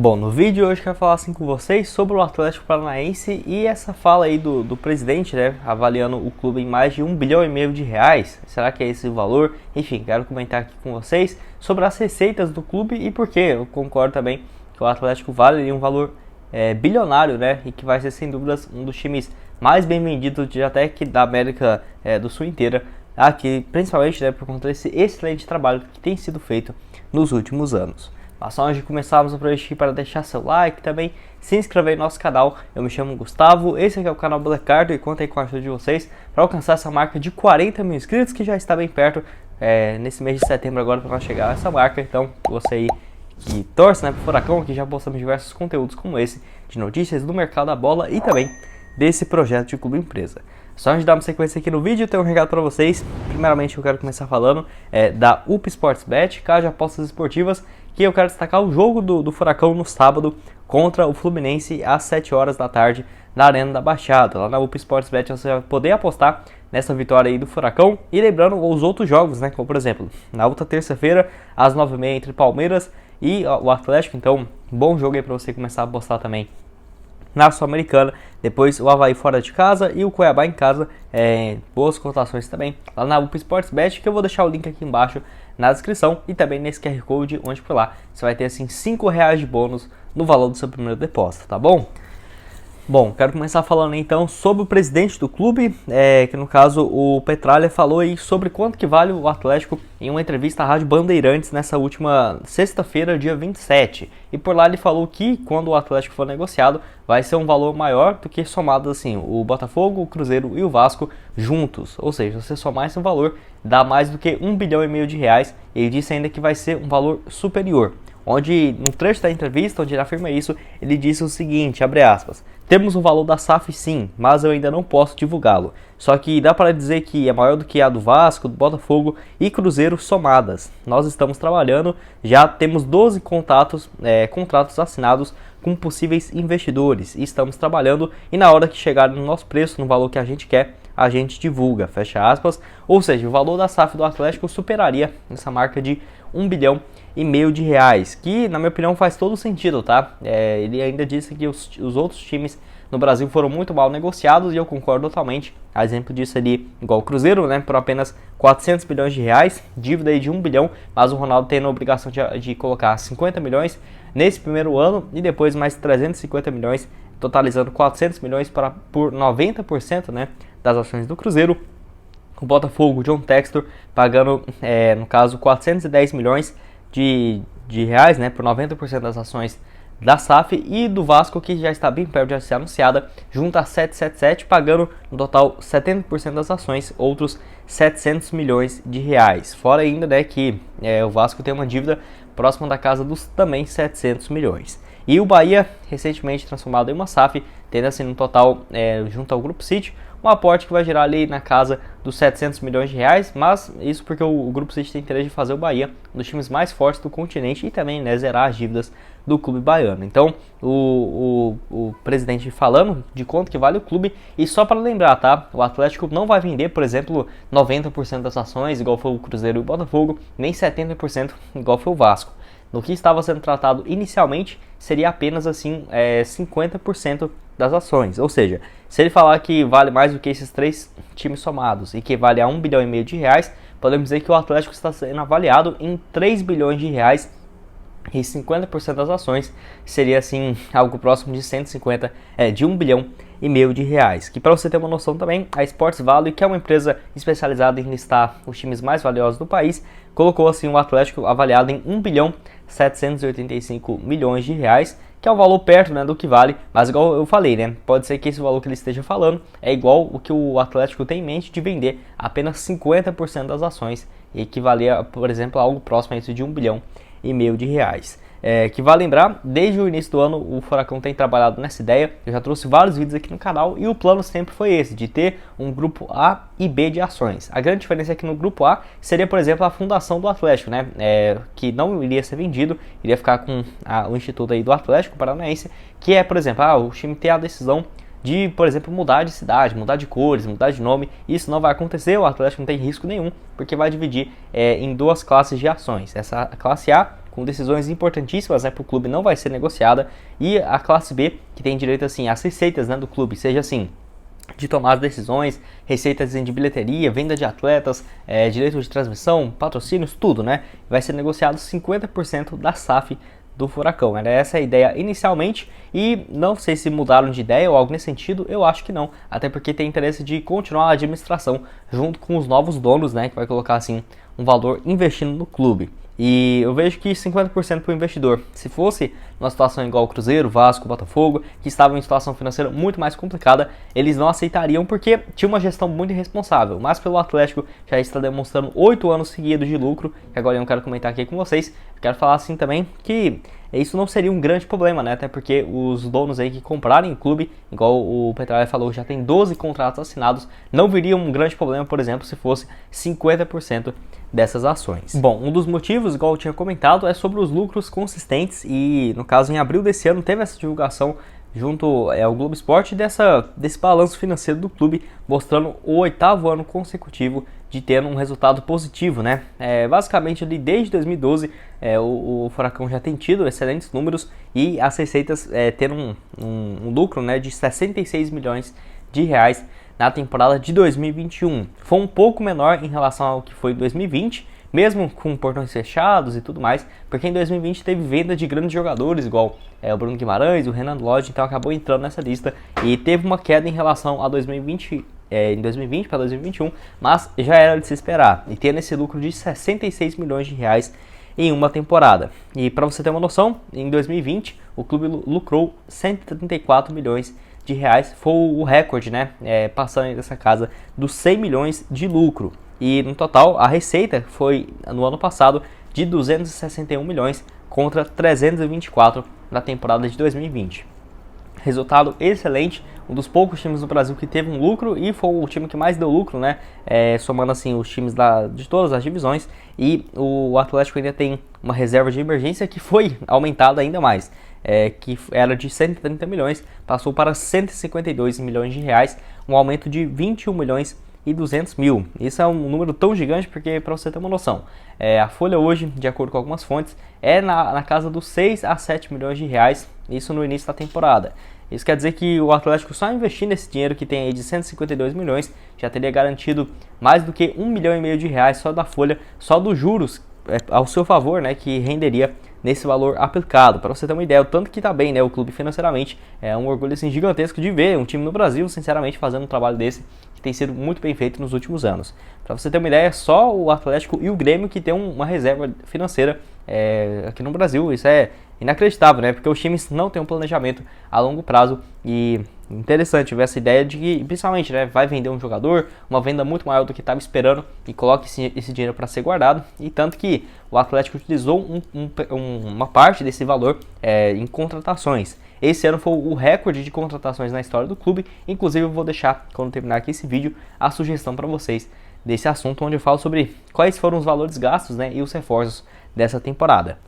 Bom, no vídeo de hoje eu quero falar assim com vocês sobre o Atlético Paranaense e essa fala aí do presidente, né, avaliando o clube em mais de 1,5 bilhão de reais. Será que é esse o valor? Enfim, quero comentar aqui com vocês sobre as receitas do clube e por que eu concordo também que o Atlético vale um valor bilionário, né, e que vai ser sem dúvidas um dos times mais bem vendidos até que da América do Sul inteira, aqui principalmente, né, por conta desse excelente trabalho que tem sido feito nos últimos anos. Mas só antes de começarmos, aproveite aqui para deixar seu like, também se inscrever no nosso canal. Eu me chamo Gustavo, esse aqui é o canal Blackcard e conto aí com a ajuda de vocês para alcançar essa marca de 40 mil inscritos, que já está bem perto nesse mês de setembro agora para nós chegar a essa marca. Então você aí que torce, né, pro Furacão, que já postamos diversos conteúdos como esse, de notícias do mercado da bola e também desse projeto de clube empresa. Só antes de dar uma sequência aqui no vídeo, eu tenho um recado para vocês. Primeiramente eu quero começar falando da UP Sportsbet, casa de apostas esportivas, que eu quero destacar o jogo do Furacão no sábado contra o Fluminense às 7 horas da tarde na Arena da Baixada. Lá na UP Sportsbet você vai poder apostar nessa vitória aí do Furacão. E lembrando os outros jogos, né, como por exemplo, na outra terça-feira às 9h30 entre Palmeiras e o Atlético. Então, bom jogo aí para você começar a apostar também na Sul-Americana, depois o Avaí fora de casa e o Cuiabá em casa, boas cotações também lá na UP Sportsbet, que eu vou deixar o link aqui embaixo na descrição e também nesse QR Code, onde por lá você vai ter assim R$5 de bônus no valor do seu primeiro depósito, tá bom? Bom, quero começar falando então sobre o presidente do clube, que no caso o Petralha falou aí sobre quanto que vale o Atlético em uma entrevista à Rádio Bandeirantes nessa última sexta-feira, dia 27. E por lá ele falou que quando o Atlético for negociado, vai ser um valor maior do que somado assim, o Botafogo, o Cruzeiro e o Vasco juntos. Ou seja, se você somar esse valor, dá mais do que R$1,5 bilhão de reais. Ele disse ainda que vai ser um valor superior. Onde, no trecho da entrevista, onde ele afirma isso, ele disse o seguinte, abre aspas, temos o valor da SAF sim, mas eu ainda não posso divulgá-lo. Só que dá para dizer que é maior do que a do Vasco, do Botafogo e Cruzeiro somadas. Nós estamos trabalhando, já temos 12 contratos assinados com possíveis investidores. E estamos trabalhando e na hora que chegar no nosso preço, no valor que a gente quer, a gente divulga, fecha aspas. Ou seja, o valor da SAF do Atlético superaria essa marca de R$1,5 bilhão de reais, que na minha opinião faz todo sentido, tá? Ele ainda disse que os outros times no Brasil foram muito mal negociados e eu concordo totalmente. A exemplo disso ali, igual o Cruzeiro, né, por apenas R$400 milhões de reais, dívida aí de R$1 bilhão, mas o Ronaldo tem a obrigação de colocar 50 milhões nesse primeiro ano e depois mais 350 milhões, totalizando 400 milhões por 90%, né, das ações do Cruzeiro. O Botafogo, John Textor, pagando, no caso, 410 milhões de reais, né, por 90% das ações da SAF, e do Vasco, que já está bem perto de ser anunciada, junto a 777, pagando no total 70% das ações, outros 700 milhões de reais. Fora ainda, né, que o Vasco tem uma dívida próxima da casa dos também 700 milhões. E o Bahia, recentemente transformado em uma SAF, tendo assim no total, junto ao Grupo City, um aporte que vai gerar ali na casa dos 700 milhões de reais, mas isso porque o Grupo City tem interesse de fazer o Bahia um dos times mais fortes do continente e também, né, zerar as dívidas do clube baiano. Então, o presidente falando de quanto que vale o clube, e só para lembrar, tá? O Atlético não vai vender, por exemplo, 90% das ações, igual foi o Cruzeiro e o Botafogo, nem 70% igual foi o Vasco. No que estava sendo tratado inicialmente, seria apenas assim 50% das ações. Ou seja, se ele falar que vale mais do que esses três times somados e que vale a R$1,5 bilhão de reais, podemos dizer que o Atlético está sendo avaliado em R$3 bilhões de reais e 50% das ações seria assim algo próximo de 150, de R$1,5 bilhão de reais. Que para você ter uma noção também, a Sports Value, que é uma empresa especializada em listar os times mais valiosos do país, colocou assim o Atlético avaliado em R$1,785 bilhões de reais, que é um valor perto, né, do que vale, mas igual eu falei, né, pode ser que esse valor que ele esteja falando é igual o que o Atlético tem em mente de vender apenas 50% das ações, e que valia, por exemplo, algo próximo a isso de R$1,5 bilhão de reais. Que vale lembrar, desde o início do ano o Furacão tem trabalhado nessa ideia, eu já trouxe vários vídeos aqui no canal e o plano sempre foi esse, de ter um grupo A e B de ações. A grande diferença é que no grupo A seria, por exemplo, a fundação do Atlético, né, que não iria ser vendido, iria ficar com o Instituto aí do Atlético Paranaense, que é, por exemplo, o time tem a decisão de, por exemplo, mudar de cidade, mudar de cores, mudar de nome. Isso não vai acontecer, o Atlético não tem risco nenhum, porque vai dividir em duas classes de ações. Essa classe A com decisões importantíssimas, né, para o clube não vai ser negociada, e a classe B, que tem direito assim às receitas, né, do clube, seja assim de tomar as decisões, receitas de bilheteria, venda de atletas, direito de transmissão, patrocínios, tudo, né? Vai ser negociado 50% da SAF do Furacão. Era essa a ideia inicialmente e não sei se mudaram de ideia ou algo nesse sentido, eu acho que não, até porque tem interesse de continuar a administração junto com os novos donos, né, que vai colocar assim um valor investindo no clube. E eu vejo que 50% para o investidor. Se fosse uma situação igual o Cruzeiro, Vasco, Botafogo, que estavam em situação financeira muito mais complicada, eles não aceitariam porque tinha uma gestão muito irresponsável. Mas pelo Atlético já está demonstrando 8 anos seguidos de lucro, que agora eu não quero comentar aqui com vocês. Quero falar assim também que isso não seria um grande problema, né? Até porque os donos aí que comprarem o clube, igual o Petralha falou, já tem 12 contratos assinados, não viria um grande problema, por exemplo, se fosse 50% dessas ações. Bom, um dos motivos, igual eu tinha comentado, é sobre os lucros consistentes e, no caso, em abril desse ano teve essa divulgação junto ao Globo Esporte desse balanço financeiro do clube, mostrando o 8º ano consecutivo de ter um resultado positivo, né? Basicamente, desde 2012, o Furacão já tem tido excelentes números e as receitas tendo um lucro, né, de 66 milhões de reais na temporada de 2021. Foi um pouco menor em relação ao que foi em 2020, mesmo com portões fechados e tudo mais, porque em 2020 teve venda de grandes jogadores, igual o Bruno Guimarães, o Renan Lodge, então acabou entrando nessa lista e teve uma queda em relação a 2020, em 2020 para 2021, mas já era de se esperar, e tendo esse lucro de 66 milhões de reais em uma temporada. E para você ter uma noção, em 2020 o clube lucrou 134 milhões de reais, foi o recorde, né, passando dessa casa dos 100 milhões de lucro. E no total a receita foi no ano passado de 261 milhões contra 324 na temporada de 2020. Resultado excelente, um dos poucos times do Brasil que teve um lucro e foi o time que mais deu lucro, né? Somando assim os times de todas as divisões, e o Atlético ainda tem uma reserva de emergência que foi aumentada ainda mais, que era de 130 milhões, passou para 152 milhões de reais, um aumento de 21 milhões e 200 mil. Isso é um número tão gigante porque, para você ter uma noção, a folha hoje, de acordo com algumas fontes, é na casa dos 6 a 7 milhões de reais, isso no início da temporada. Isso quer dizer que o Atlético, só investindo esse dinheiro que tem aí de 152 milhões, já teria garantido mais do que 1,5 milhão de reais só da folha, só dos juros ao seu favor, né, que renderia nesse valor aplicado. Para você ter uma ideia, o tanto que tá bem, né, o clube financeiramente, é um orgulho assim, gigantesco de ver um time no Brasil, sinceramente, fazendo um trabalho desse, que tem sido muito bem feito nos últimos anos. Para você ter uma ideia, só o Atlético e o Grêmio que tem uma reserva financeira aqui no Brasil. Isso é inacreditável, né? Porque os times não têm um planejamento a longo prazo e interessante ver essa ideia de que, principalmente, né, vai vender um jogador, uma venda muito maior do que estava esperando e coloca esse dinheiro para ser guardado, e tanto que o Atlético utilizou uma parte desse valor em contratações. Esse ano foi o recorde de contratações na história do clube. Inclusive eu vou deixar, quando terminar aqui esse vídeo, a sugestão para vocês desse assunto, onde eu falo sobre quais foram os valores gastos, né, e os reforços dessa temporada.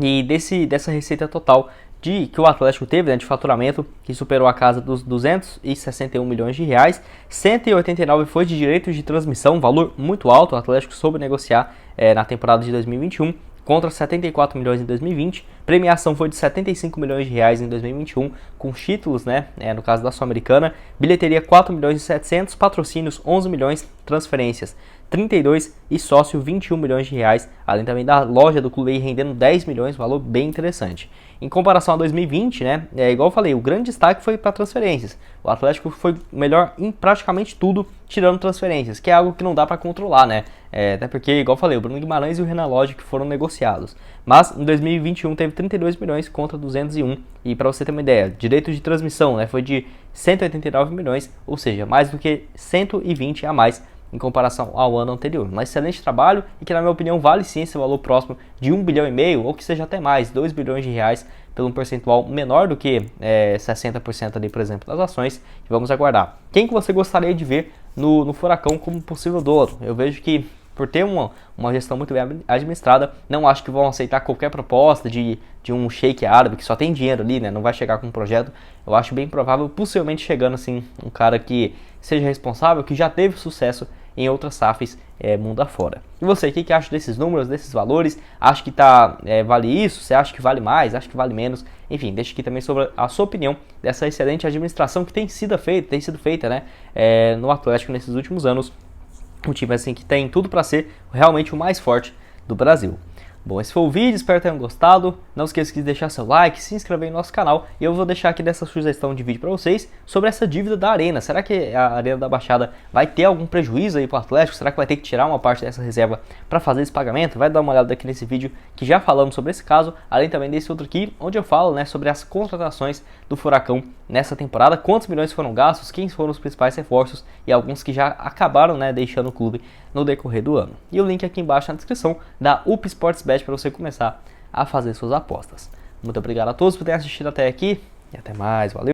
E dessa receita total que o Atlético teve, né, de faturamento, que superou a casa dos 261 milhões de reais, 189 foi de direitos de transmissão, valor muito alto. O Atlético soube negociar na temporada de 2021, contra 74 milhões em 2020. Premiação foi de 75 milhões de reais em 2021, com títulos, né, no caso da Sul-Americana. Bilheteria 4 milhões e 700, patrocínios 11 milhões, transferências 32 e sócio 21 milhões de reais, além também da loja do clube aí rendendo 10 milhões, valor bem interessante. Em comparação a 2020, né, igual eu falei, o grande destaque foi para transferências. O Atlético foi melhor em praticamente tudo, tirando transferências, que é algo que não dá para controlar, né? Até porque, igual eu falei, o Bruno Guimarães e o Renan Lodge que foram negociados. Mas em 2021 teve 32 milhões contra 201. E para você ter uma ideia, direito de transmissão, né, foi de 189 milhões, ou seja, mais do que 120 a mais em comparação ao ano anterior. Um excelente trabalho e que, na minha opinião, vale sim esse valor próximo de 1,5 bilhão, ou que seja até mais, 2 bilhões de reais, pelo um percentual menor do que 60% ali, por exemplo, das ações. E vamos aguardar. Quem que você gostaria de ver no Furacão como possível dono? Eu vejo que, por ter uma gestão muito bem administrada, não acho que vão aceitar qualquer proposta de um sheik árabe que só tem dinheiro ali, né? Não vai chegar com um projeto. Eu acho bem provável, possivelmente chegando assim, um cara que seja responsável, que já teve sucesso em outras SAFs mundo afora. E você, o que acha desses números, desses valores? Acha que vale isso? Você acha que vale mais? Acha que vale menos? Enfim, deixa aqui também sobre a sua opinião dessa excelente administração que tem sido feita, né, no Atlético nesses últimos anos. Um time assim que tem tudo para ser realmente o mais forte do Brasil. Bom, esse foi o vídeo, espero que tenham gostado. Não esqueça de deixar seu like, se inscrever no nosso canal. E eu vou deixar aqui dessa sugestão de vídeo para vocês sobre essa dívida da Arena. Será que a Arena da Baixada vai ter algum prejuízo aí para o Atlético? Será que vai ter que tirar uma parte dessa reserva para fazer esse pagamento? Vai dar uma olhada aqui nesse vídeo que já falamos sobre esse caso. Além também desse outro aqui, onde eu falo, né, sobre as contratações do Furacão nessa temporada. Quantos milhões foram gastos, quem foram os principais reforços e alguns que já acabaram, né, deixando o clube no decorrer do ano. E o link aqui embaixo na descrição da UP Sportsbet para você começar a fazer suas apostas. Muito obrigado a todos por terem assistido até aqui e até mais, valeu!